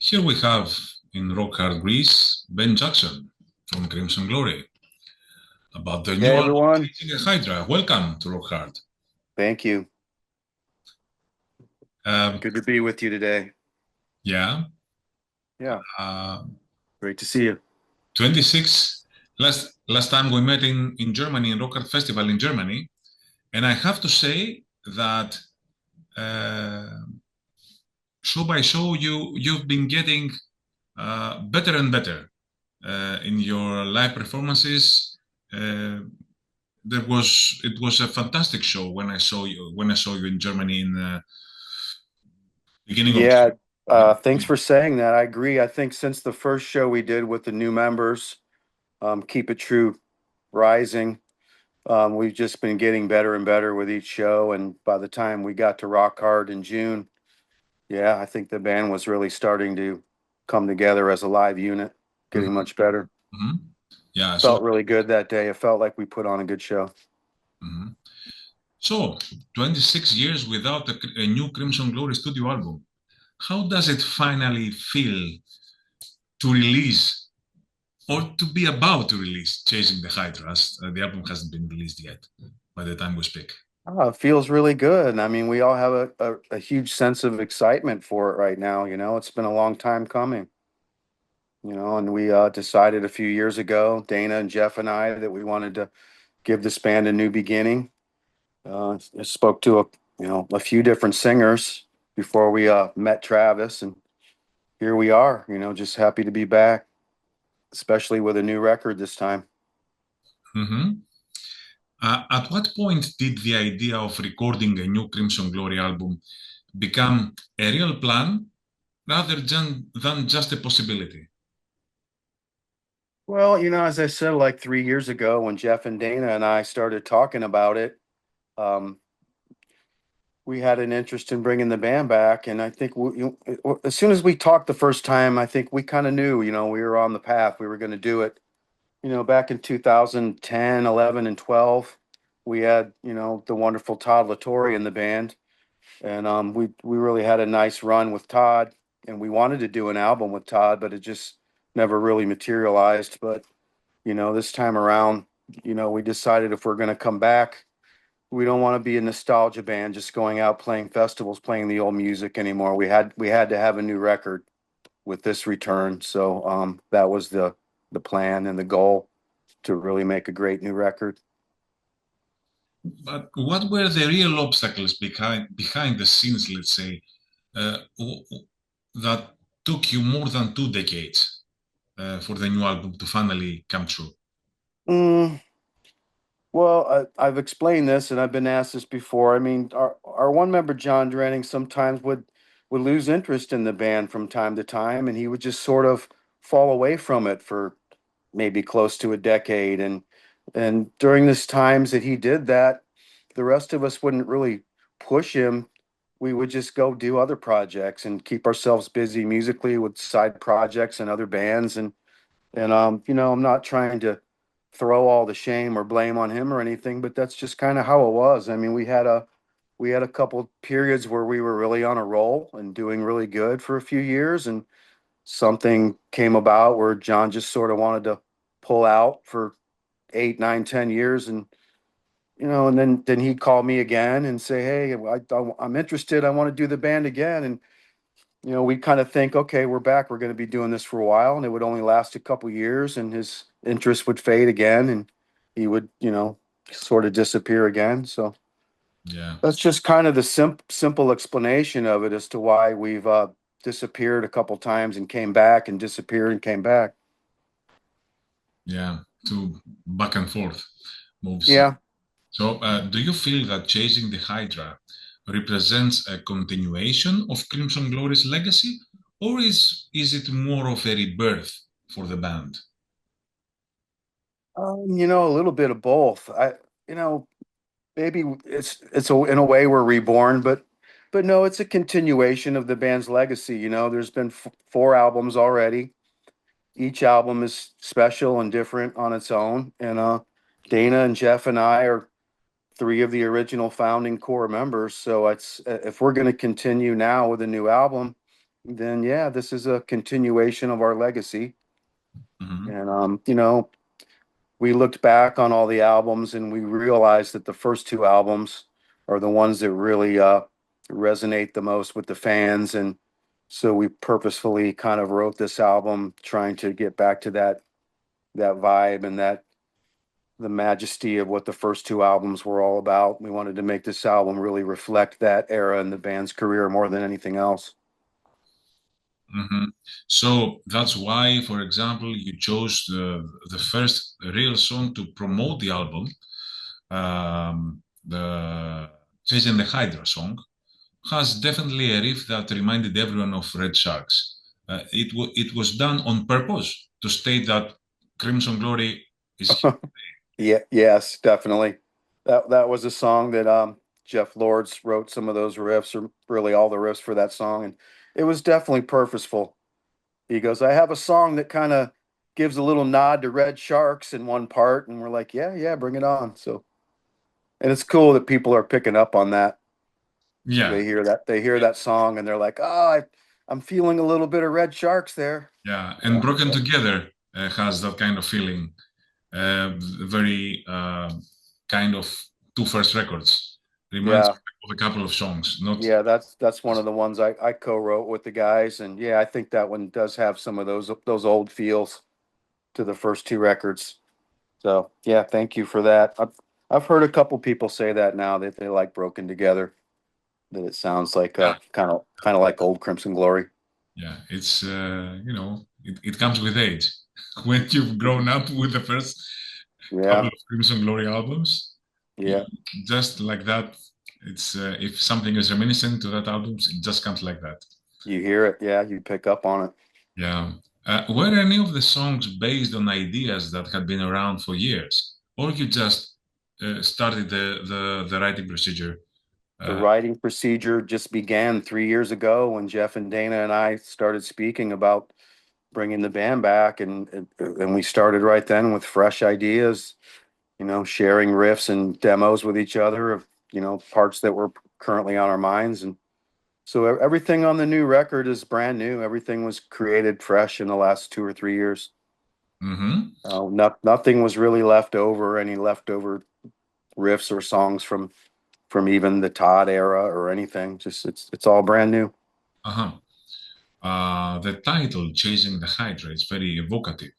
Here we have in Rock Hard Greece Ben Jackson from Crimson Glory about the new Hey album everyone, Chasing a Hydra. Welcome to Rock Hard. thank you. Uh, Good to be with you today. yeah, Yeah, uh, great to see you. 26. Last time we met in Germany in Rock Hard Festival in Germany, and I have to say that uh, show by show you've been getting better and better in your live performances. Uh, it was a fantastic show when I saw you in Germany in the beginning of Yeah, thanks June. for saying that. I agree. I think since the first show we did with the new members, Keep It True Rising, we've just been getting better and better with each show. And by the time we got to Rock Hard in June, yeah, I think the band was really starting to come together as a live unit, getting Mhm, much better. mhm. Yeah, so Felt really good that day. It felt like we put on a good show. mhm. So 26 years without a new Crimson Glory studio album. How does it finally feel to release or to be about to release Chasing the Hydras? The album hasn't been released yet by the time we speak. Oh, it feels really good. I mean, we all have a huge sense of excitement for it right now. It's been a long time coming, and we decided a few years ago, Dana and Jeff and I, that we wanted to give this band a new beginning. I spoke to a few different singers before we met Travis, and here we are, just happy to be back, especially with a new record this time. Mhm. At what point did the idea of recording a new Crimson Glory album become a real plan rather than just a possibility? Well, as I said, like 3 years ago when Jeff and Dana and I started talking about it, um, we had an interest in bringing the band back. And I think as soon as we talked the first time, I think we kind of knew, we were on the path. We were going to do it. Back in 2010, 11, and 12, we had, the wonderful Todd Latore in the band. And we really had a nice run with Todd. And we wanted to do an album with Todd, but it just never really materialized. But, this time around, we decided if we're going to come back, we don't want to be a nostalgia band just going out playing festivals, playing the old music anymore. We had to have a new record with this return. So that was the plan and the goal to really make a great new record. But what were the real obstacles behind the scenes, let's say, that took you more than 2 decades for the new album to finally come true? Mm, well, I've explained this and I've been asked this before. I mean, our one member John Drenning sometimes would lose interest in the band from time to time, and he would just sort of fall away from it for maybe close to a decade. And during this times that he did that, the rest of us wouldn't really push him. We would just go do other projects and keep ourselves busy musically with side projects and other bands. And I'm not trying to throw all the shame or blame on him or anything, but that's just kind of how it was. I mean, we had a couple periods where we were really on a roll and doing really good for a few years, and something came about where John just sort of wanted to pull out for 8, 9, 10 years. And then he'd call me again and say, "Hey, I'm interested. I want to do the band again." And we kind of think, "Okay, we're back. We're going to be doing this for a while," and it would only last a couple years, and his interest would fade again, and he would, sort of disappear again. So Yeah, that's just kind of the simple explanation of it as to why we've disappeared a couple times and came back and disappeared and came back. yeah, two back and forth moves. Yeah. So, do you feel that Chasing the Hydra represents a continuation of Crimson Glory's legacy, or is it more of a rebirth for the band? A little bit of both. You know, maybe in a way we're reborn, but no, it's a continuation of the band's legacy. There's been 4 albums already. Each album is special and different on its own. And Dana and Jeff and I are 3 of the original founding core members. So it's if we're going to continue now with a new album, then yeah, this is a continuation of our legacy. Hmm. And we looked back on all the albums and we realized that the first two albums are the ones that really resonate the most with the fans. And so we purposefully kind of wrote this album trying to get back to that vibe and that the majesty of what the first two albums were all about. We wanted to make this album really reflect that era in the band's career more than anything else. Hmm. So that's why, for example, you chose the first real song to promote the album, the Chasing the Hydra song, has definitely a riff that reminded everyone of Red Sharks. It was done on purpose to state that Crimson Glory is. Yeah, yes, definitely. That was a song that Jeff Lords wrote some of those riffs, or really all the riffs for that song, and it was definitely purposeful. He goes, I have a song that kind of gives a little nod to Red Sharks in one part, and we're like, yeah, yeah, bring it on. So, and it's cool that people are picking up on that. Yeah, They hear that song, and they're like, I'm feeling a little bit of Red Sharks there. yeah, and Yeah, Broken so, Together has that kind of feeling. Very kind of two first records. Reminds yeah. me of a couple of songs. Not. Yeah, that's one of the ones I co-wrote with the guys, and yeah, I think that one does have some of those old feels to the first two records. So yeah, thank you for that. I've heard a couple people say that now that they like Broken Together, that it sounds like Yeah, kind of like old Crimson Glory. yeah. It's it comes with age. When you've grown up with the first couple Yeah, of Crimson Glory albums, yeah, just like that. It's if something is reminiscent to that album, it just comes like that. you hear it. Yeah, you pick up on it. Yeah. Were any of the songs based on ideas that had been around for years, or you just started the writing procedure? The Uh, writing procedure just began 3 years ago when Jeff and Dana and I started speaking about bringing the band back, and we started right then with fresh ideas, sharing riffs and demos with each other of, parts that were currently on our minds. And so everything on the new record is brand new. Everything was created fresh in the last 2 or 3 years. mhm. Nothing was really left over, any leftover riffs or songs from even the Todd era or anything. Just it's all brand new. Uh-huh. The title, Chasing the Hydra, is very evocative.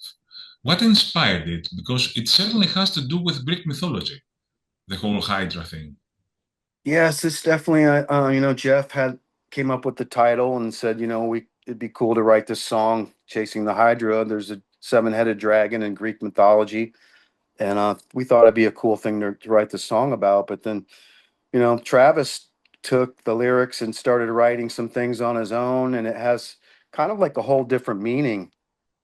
What inspired it? Because it certainly has to do with Greek mythology, the whole Hydra thing. Yes, it's definitely Jeff had came up with the title and said, we it'd be cool to write this song, Chasing the Hydra. There's a seven-headed dragon in Greek mythology, and we thought it'd be a cool thing to write the song about. But then, Travis took the lyrics and started writing some things on his own, and it has kind of like a whole different meaning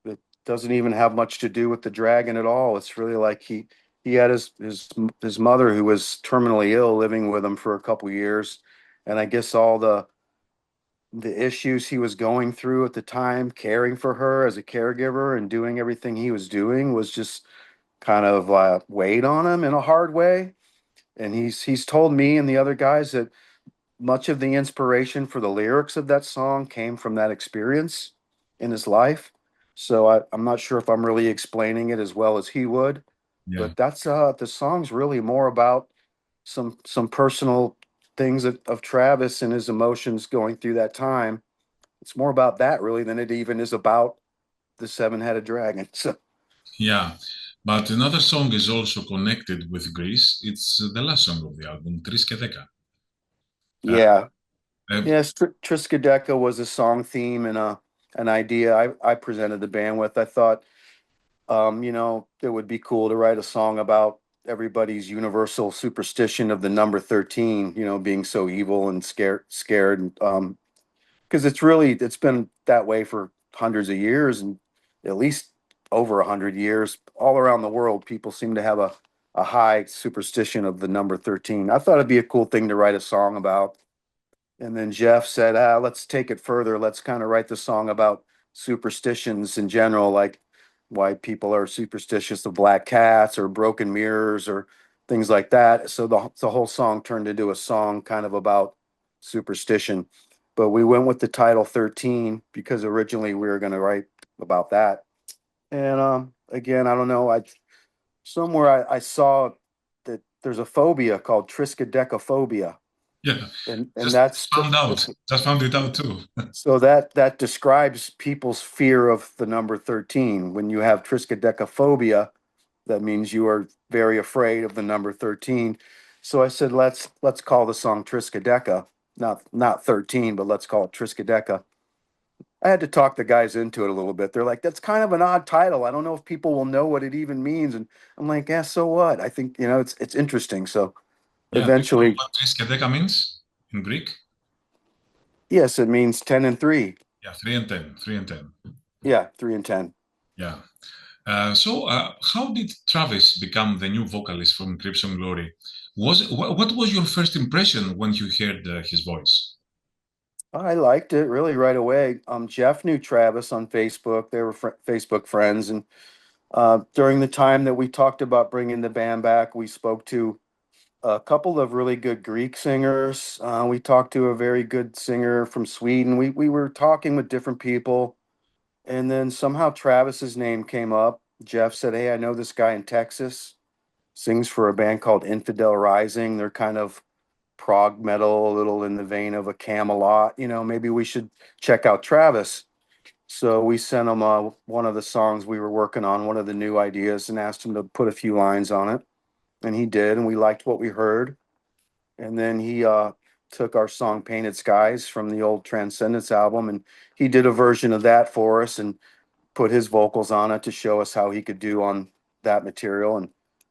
that doesn't even have much to do with the dragon at all. It's really like he had his mother who was terminally ill living with him for a couple years, and I guess all the issues he was going through at the time, caring for her as a caregiver and doing everything he was doing was just kind of weighed on him in a hard way. And he's told me and the other guys that much of the inspiration for the lyrics of that song came from that experience in his life. So I'm not sure if I'm really explaining it as well as he would, Yeah. but that's the song's really more about some personal things of Travis and his emotions going through that time. It's more about that really than it even is about the seven-headed dragon. So Yeah. But another song is also connected with Greece. It's the last song of the album, Tris και Δέκα. Uh, yeah, uh, yes, Triskaideka was a song theme and an idea I presented the band with. I thought it would be cool to write a song about everybody's universal superstition of the number 13, being so evil and scared. Because it's been that way for hundreds of years and at least over 100 years. All around the world, people seem to have a high superstition of the number 13. I thought it'd be a cool thing to write a song about. And then Jeff said, let's take it further. Let's kind of write the song about superstitions in general, like why people are superstitious of black cats or broken mirrors or things like that. So the whole song turned into a song kind of about superstition. but we went with the title 13 because originally we were going to write about that. And again, I don't know. Somewhere I saw that there's a phobia called triskaidekaphobia, Yeah, and just found out. Just found it out too. so that describes people's fear of the number 13. When you have triskaidekaphobia, that means you are very afraid of the number 13. So I said, let's call the song Triskaideka, not 13, but let's call it Triskaideka. I had to talk the guys into it a little bit. They're like, that's kind of an odd title. I don't know if people will know what it even means. And I'm like, yeah, so what? I think, it's interesting. So Yeah, do you know eventually, what triskaideka means in Greek? yes, it means 10 and 3. Yeah, 3 and 10, 3 and 10. Yeah, 3 and 10. Yeah. So, how did Travis become the new vocalist from Crimson Glory? What was your first impression when you heard his voice? I liked it really right away. Jeff knew Travis on Facebook. They were Facebook friends. And during the time that we talked about bringing the band back, we spoke to a couple of really good Greek singers. We talked to a very good singer from Sweden. We were talking with different people. And then somehow Travis's name came up. Jeff said, hey, I know this guy in Texas, sings for a band called Infidel Rising. They're kind of prog metal, a little in the vein of a Camelot. Maybe we should check out Travis. So we sent him one of the songs we were working on, one of the new ideas, and asked him to put a few lines on it. And he did, and we liked what we heard. And then he took our song Painted Skies from the old Transcendence album, and he did a version of that for us and put his vocals on it to show us how he could do on that material. And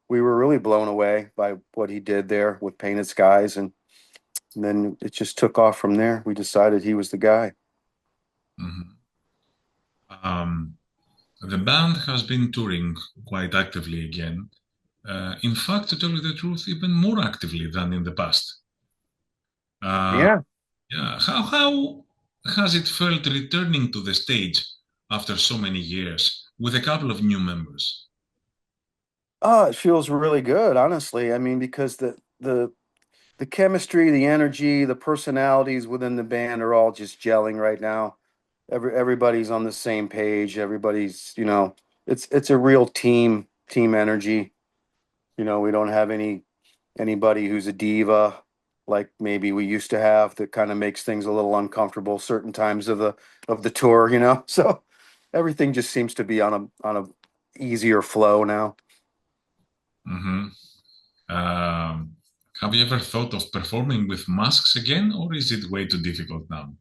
we were really blown away by what he did there with Painted Skies. And then it just took off from there. We decided he was the guy. Mhm. Um, the band has been touring quite actively again. In fact, to tell you the truth, even more actively than in the past. Uh, Yeah. yeah, how has it felt returning to the stage after so many years with a couple of new members? Oh, it feels really good, honestly. I mean, because the chemistry, the energy, the personalities within the band are all just gelling right now. Everybody's on the same page. Everybody's, it's a real team energy. We don't have anybody who's a diva like maybe we used to have that kind of makes things a little uncomfortable certain times of the tour. So everything just seems to be on a easier flow now. Hmm. Have you ever thought of performing with masks again, or is it way too difficult now?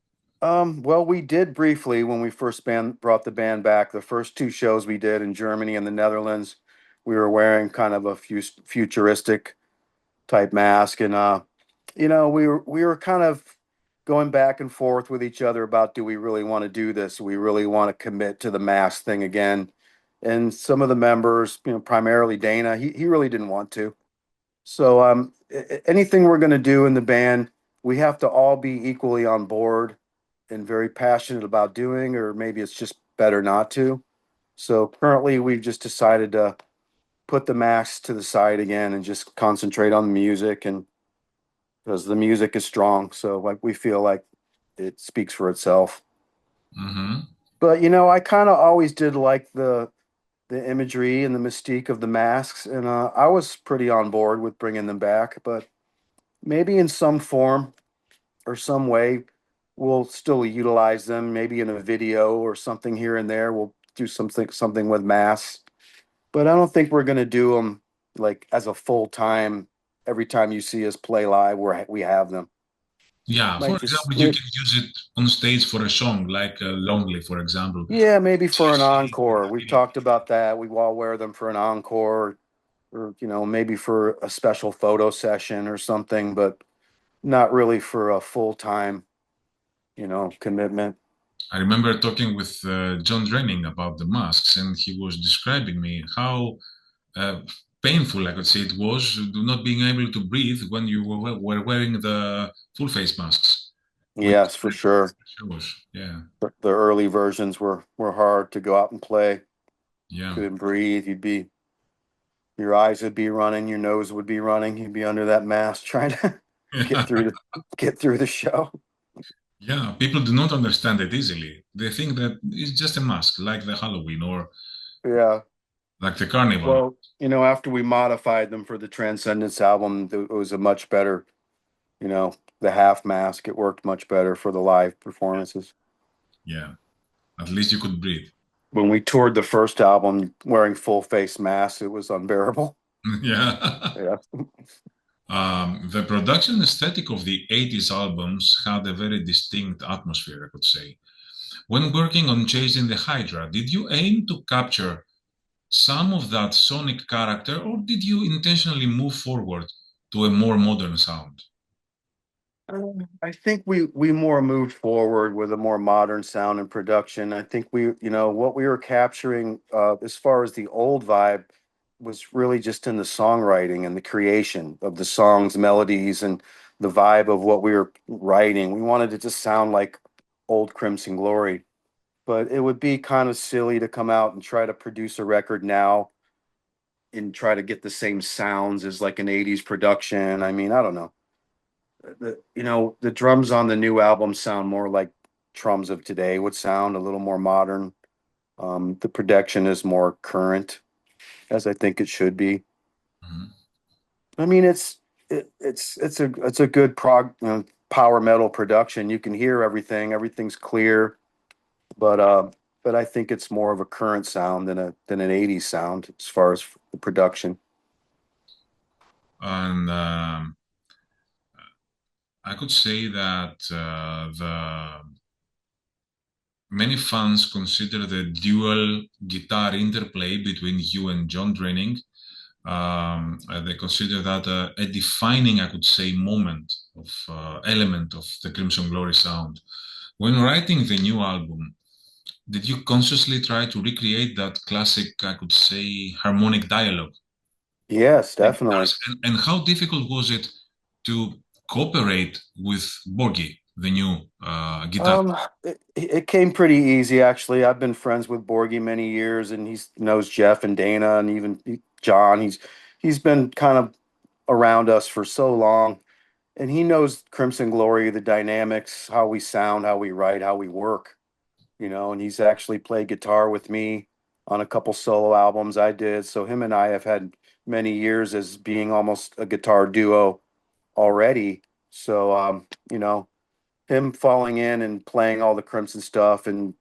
Well, we did briefly when we first brought the band back. The first two shows we did in Germany and the Netherlands, we were wearing kind of a futuristic type mask, and we were kind of going back and forth with each other about, do we really want to do this? Do we really want to commit to the mask thing again? And some of the members, primarily Dana, he really didn't want to. So anything we're going to do in the band, we have to all be equally on board and very passionate about doing, or maybe it's just better not to. So currently, we've just decided to put the masks to the side again and just concentrate on the music, and because the music is strong, so like we feel like it speaks for itself. Hmm. But I kind of always did like the imagery and the mystique of the masks, and I was pretty on board with bringing them back. But maybe in some form or some way, we'll still utilize them. Maybe in a video or something here and there, we'll do something with masks. But I don't think we're gonna do them like as a full time. Every time you see us play live, we have them. Yeah, for Might just example, you can use it on stage for a song like Lonely, for example. Yeah, maybe It's for an usually encore. We've talked about that. We all wear them for an encore, or maybe for a special photo session or something, but not really for a full time, commitment. I remember talking with John Drenning about the masks, and he was describing me how uh, painful I could say it was not being able to breathe when you were wearing the full face masks, which Yes, for sure. shows. Yeah, The early versions were hard to go out and play. yeah. Couldn't breathe. Your eyes would be running, your nose would be running. You'd be under that mask trying to get through the show. Yeah, people do not understand it easily. They think that it's just a mask, like the Halloween or Yeah. like the carnival. Well, after we modified them for the Transcendence album, it was a much better, the half mask. It worked much better for the live performances. Yeah, at least you could breathe. When we toured the first album wearing full face masks, it was unbearable. Yeah. Yeah. The production aesthetic of the 80s albums had a very distinct atmosphere, I could say. When working on Chasing the Hydra, did you aim to capture some of that sonic character, or did you intentionally move forward to a more modern sound? I think we more moved forward with a more modern sound and production. I think what we were capturing as far as the old vibe was really just in the songwriting and the creation of the songs, melodies, and the vibe of what we were writing. We wanted it to sound like old Crimson Glory, but it would be kind of silly to come out and try to produce a record now and try to get the same sounds as like an 80s production. I mean, I don't know. The drums on the new album sound more like drums of today would sound, a little more modern. The production is more current, as I think it should be. Mhm. I mean, it's a good power metal production. You can hear everything, everything's clear, but I think it's more of a current sound than an 80s sound as far as the production. And I could say that the many fans consider the dual guitar interplay between you and John Drenning. They consider that a defining, I could say, moment of element of the Crimson Glory sound. When writing the new album, did you consciously try to recreate that classic, I could say, harmonic dialogue? Yes, The definitely. guitars? And how difficult was it to cooperate with Borgie, the new guitar? It came pretty easy actually. I've been friends with Borgie many years, and he knows Jeff and Dana, and even John. He's been kind of around us for so long, and he knows Crimson Glory, the dynamics, how we sound, how we write, how we work. And he's actually played guitar with me on a couple solo albums I did. So him and I have had many years as being almost a guitar duo already. So him falling in and playing all the Crimson stuff and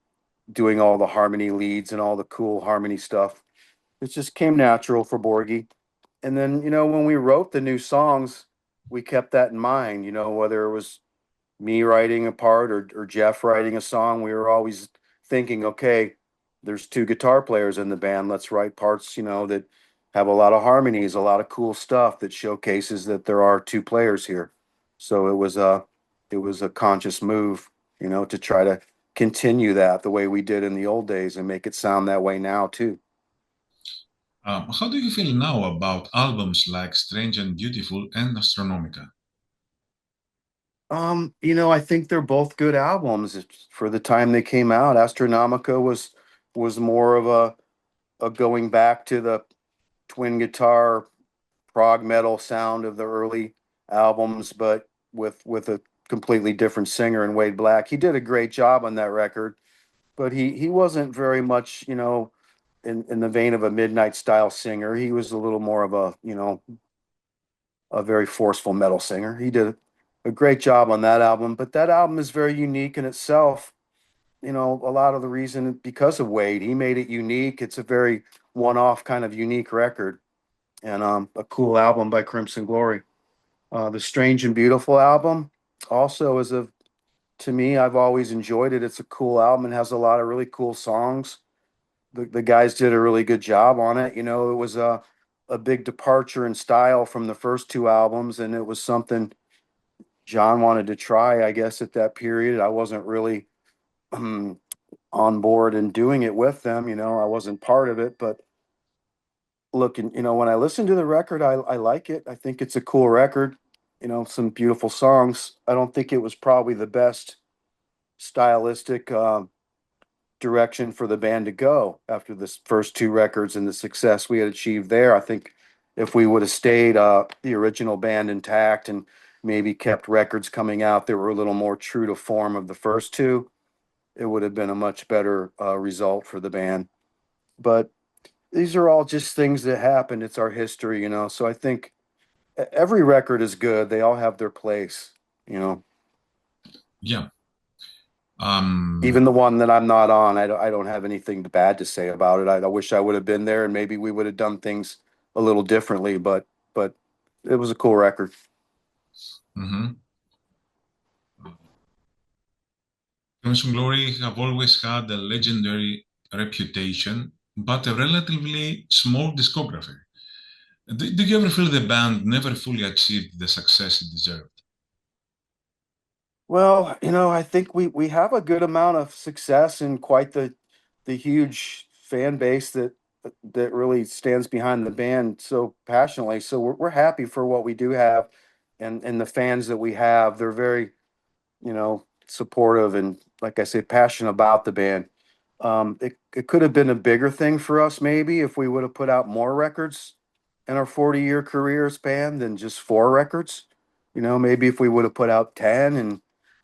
doing all the harmony leads and all the cool harmony stuff. It just came natural for Borgie. And then, when we wrote the new songs, we kept that in mind, whether it was me writing a part or Jeff writing a song, we were always thinking, okay, there's two guitar players in the band. Let's write parts, that have a lot of harmonies, a lot of cool stuff that showcases that there are two players here. So it was a conscious move, to try to continue that the way we did in the old days and make it sound that way now too. How do you feel now about albums like Strange and Beautiful and Astronomica? I think they're both good albums. For the time they came out. Astronomica was more of a going back to the twin guitar prog metal sound of the early albums, but with a completely different singer in Wade Black. He did a great job on that record, but he wasn't very much, in the vein of a Midnight style singer. He was a little more of a very forceful metal singer. He did a great job on that album, but that album is very unique in itself. A lot of the reason because of Wade, he made it unique. It's a very one-off kind of unique record, and a cool album by Crimson Glory. The Strange and Beautiful album also is to me, I've always enjoyed it. It's a cool album and has a lot of really cool songs. The guys did a really good job on it. It was a big departure in style from the first two albums, and it was something John wanted to try, I guess, at that period. I wasn't really on board and doing it with them. I wasn't part of it, but looking, when I listen to the record, I like it. I think it's a cool record. Some beautiful songs. I don't think it was probably the best stylistic direction for the band to go after the first two records and the success we had achieved there. I think if we would have stayed the original band intact and maybe kept records coming out that were a little more true to form of the first two, it would have been a much better result for the band. But these are all just things that happened. It's our history, you know. So I think every record is good. They all have their place, you know. Yeah. Um, Even the one that I'm not on, I don't have anything bad to say about it. I wish I would have been there and maybe we would have done things a little differently, but it was a cool record. mhm. Crimson Glory have always had a legendary reputation, but a relatively small discography. Did you ever feel the band never fully achieved the success it deserved? Well, you know, I think we have a good amount of success and quite the huge fan base that really stands behind the band so passionately. So we're happy for what we do have and the fans that we have. They're very, you know, supportive and like I say, passionate about the band. It could have been a bigger thing for us maybe if we would have put out more records in our 40-year career span than just four records. You know, maybe if we would have put out 10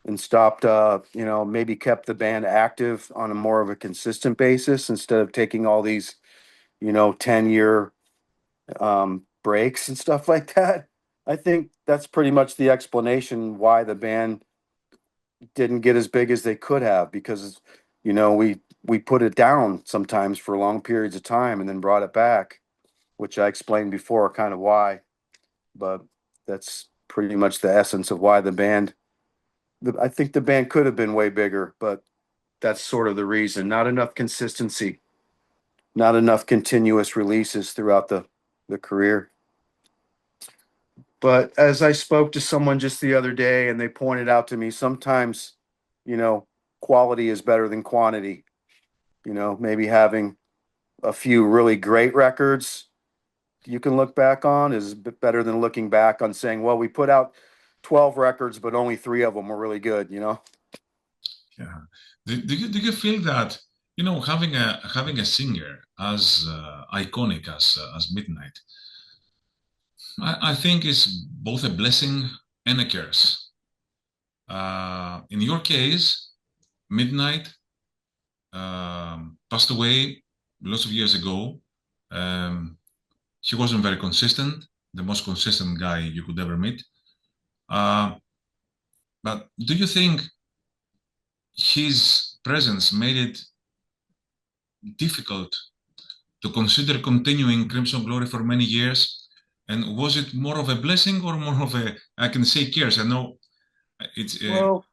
and stopped you know, maybe kept the band active on a more of a consistent basis instead of taking all these, you know, 10-year breaks and stuff like that. I think that's pretty much the explanation why the band didn't get as big as they could have because you know we put it down sometimes for long periods of time and then brought it back, which I explained before kind of why, but that's pretty much the essence of why the band I think the band could have been way bigger, but that's sort of the reason. Not enough consistency, not enough continuous releases throughout the career. But as I spoke to someone just the other day and they pointed out to me sometimes, you know, quality is better than quantity. You know, maybe having a few really great records you can look back on is better than looking back on saying, well, we put out 12 records, but only three of them were really good, you know? Yeah. Do you feel that having a singer as iconic as Midnight, I think is both a blessing and a curse. In your case, Midnight passed away lots of years ago. Um, he wasn't very consistent, the most consistent guy you could ever meet. Uh, but do you think his presence made it difficult to consider continuing Crimson Glory for many years? And was it more of a blessing or more of a, I can say, curse? I know it's, Well,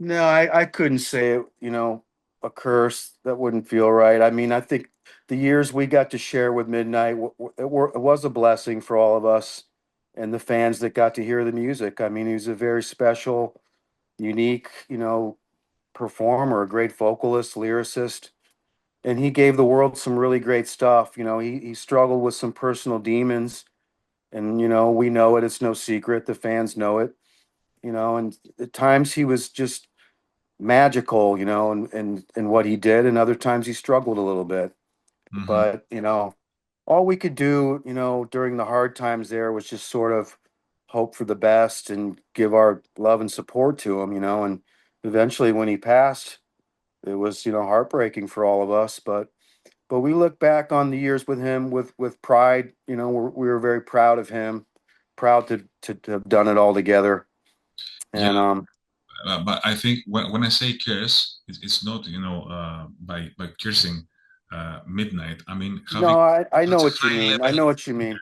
no, I couldn't say it, you know, a curse. That wouldn't feel right. I mean, I think the years we got to share with Midnight, it was a blessing for all of us and the fans that got to hear the music. I mean, he was a very special, unique, you know, performer, a great vocalist, lyricist, and he gave the world some really great stuff. You know, he struggled with some personal demons, and you know, we know it. It's no secret. The fans know it. You know, and at times he was just magical. You know, and what he did, and other times he struggled a little bit. mhm. But you know, all we could do, you know, during the hard times there was just sort of hope for the best and give our love and support to him. You know, and eventually when he passed, it was, you know, heartbreaking for all of us, but we look back on the years with him with pride. You know, we were very proud of him, proud to have done it all together. Yeah, And but I think when I say curse, it's not by cursing Midnight. I mean having no, I know such a what you high mean. I level know what you mean.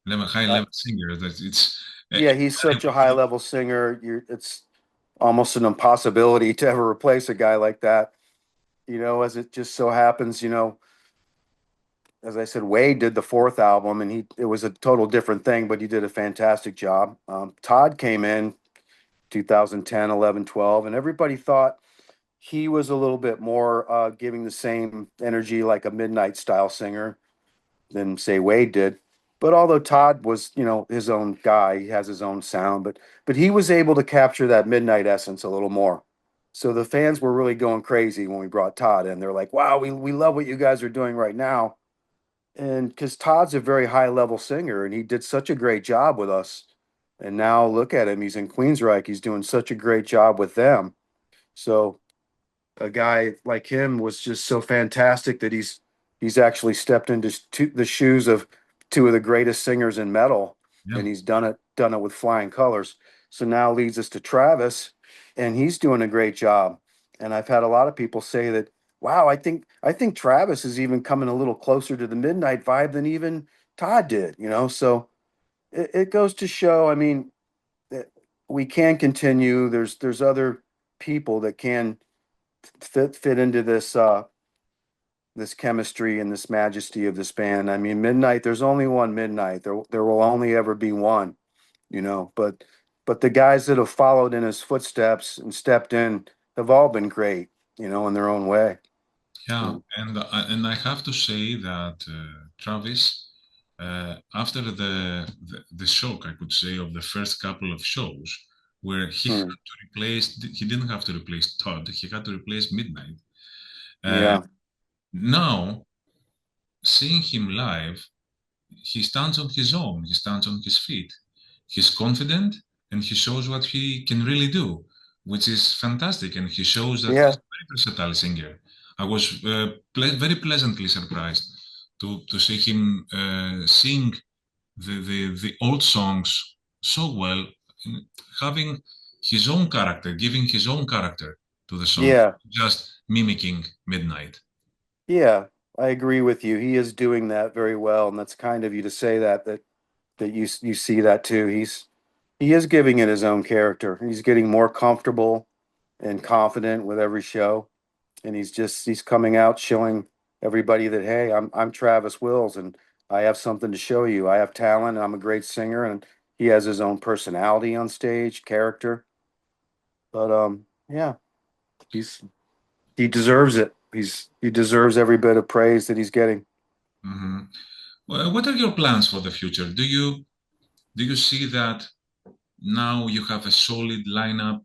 high Uh, level singer that it's yeah, he's such a high level singer. It's almost an impossibility to ever replace a guy like that. You know, as it just so happens, you know, as I said, Wade did the fourth album, and it was a total different thing, but he did a fantastic job. Todd came in 2010, 11, 12, and everybody thought he was a little bit more giving the same energy like a Midnight style singer than say Wade did. But although Todd was, you know, his own guy, he has his own sound, but he was able to capture that Midnight essence a little more. So the fans were really going crazy when we brought Todd in. They're like, "Wow, we love what you guys are doing right now." And because Todd's a very high level singer and he did such a great job with us, And now look at him. He's in Queensryche. He's doing such a great job with them. So a guy like him was just so fantastic that he's actually stepped into the shoes of two of the greatest singers in metal, Yeah. and he's done it with flying colors. So now leads us to Travis, and he's doing a great job. And I've had a lot of people say that, wow, I think Travis is even coming a little closer to the Midnight vibe than even Todd did, you know. So it goes to show, I mean, that we can continue. There's other people that can fit into this chemistry and this majesty of this band. I mean, Midnight, there's only one Midnight. There will only ever be one, you know, but the guys that have followed in his footsteps and stepped in have all been great, you know, in their own way. Yeah, Mm. and I have to say that Travis, after the shock, I could say, of the first couple of shows, where he had Mm. to replace, he didn't have to replace Todd, he had to replace Midnight. Uh, Yeah. Now, seeing him live, he stands on his own, he stands on his feet. He's confident and he shows what he can really do, which is fantastic. And he shows that he's Yeah. a very versatile singer. I was very pleasantly surprised to see him sing the old songs so well, having his own character, giving his own character to the song, Yeah. just mimicking Midnight. Yeah. I agree with you. He is doing that very well, and that's kind of you to say that you see that too. He is giving it his own character. He's getting more comfortable and confident with every show, and he's coming out showing everybody that, hey, I'm Travis Wills, and I have something to show you. I have talent, and I'm a great singer, and he has his own personality on stage, character. But yeah, he's he deserves it. He deserves every bit of praise that he's getting. Mhm. Well, what are your plans for the future? Do you see that now you have a solid lineup,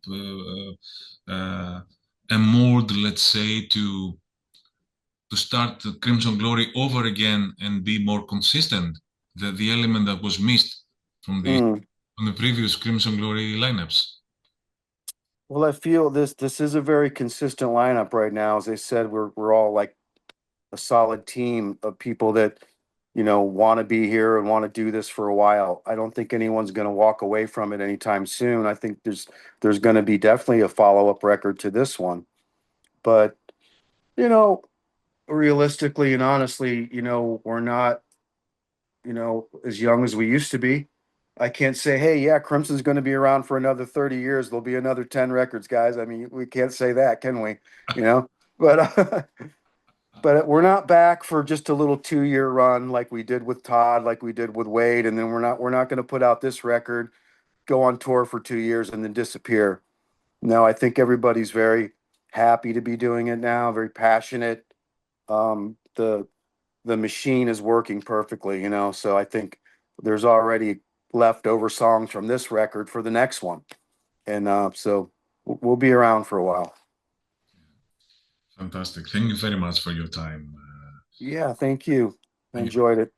a mold, let's say, to start the Crimson Glory over again and be more consistent? The element that was missed from the Mm. from the previous Crimson Glory lineups. Well, I feel this is a very consistent lineup right now. As I said, we're all like a solid team of people that, you know, want to be here and want to do this for a while. I don't think anyone's going to walk away from it anytime soon. I think there's going to be definitely a follow-up record to this one. But, you know, realistically and honestly, you know, we're not, you know, as young as we used to be. I can't say, hey, yeah, Crimson's going to be around for another 30 years. There'll be another 10 records, guys. I mean, we can't say that, can we? You know, but but we're not back for just a little 2 year run like we did with Todd, like we did with Wade, and then we're not going to put out this record, go on tour for 2 years, and then disappear. No, I think everybody's very happy to be doing it now, very passionate. The machine is working perfectly, you know. So I think there's already leftover songs from this record for the next one, and so we'll be around for a while. Fantastic. Thank you very much for your time. Yeah, thank you. I Thank you. enjoyed it.